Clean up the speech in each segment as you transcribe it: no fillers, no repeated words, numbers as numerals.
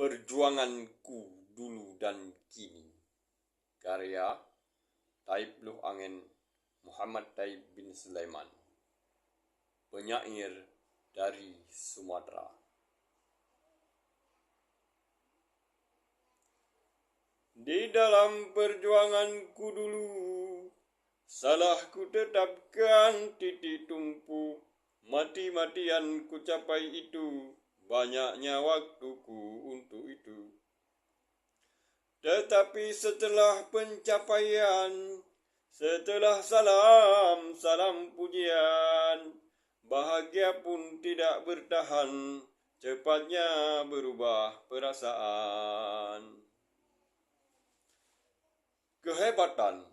Perjuanganku dulu dan kini. Karya Taib Luh Angin Muhammad Taib bin Sulaiman, penyair dari Sumatera. Di dalam perjuanganku dulu, salah ku tetapkan titik tumpu, mati-matian ku capai itu, banyaknya waktuku untuk itu. Tetapi setelah pencapaian, setelah salam pujian, bahagia pun tidak bertahan, cepatnya berubah perasaan. Kehebatan,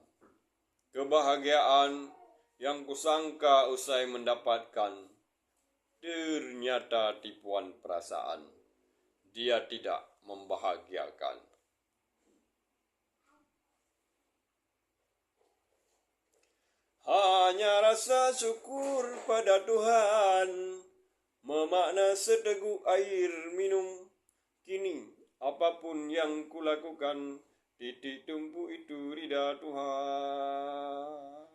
kebahagiaan yang kusangka usai mendapatkan, ternyata tipuan perasaan. Dia tidak membahagiakan. Hanya rasa syukur pada Tuhan, memakna seteguk air minum. Kini apapun yang kulakukan, titik tumpu itu ridha Tuhan.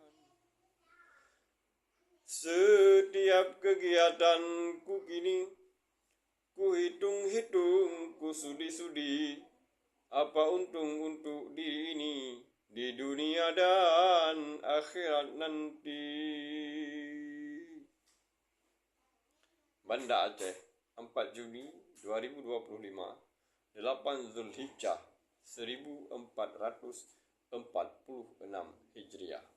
Setiap kegiatanku kini, ku hitung-hitung, ku sudi-sudi, apa untung untuk diri ini di dunia dan akhirat nanti. Banda Aceh, 4 Juni 2025, 8 Zulhijjah 1446 Hijriah.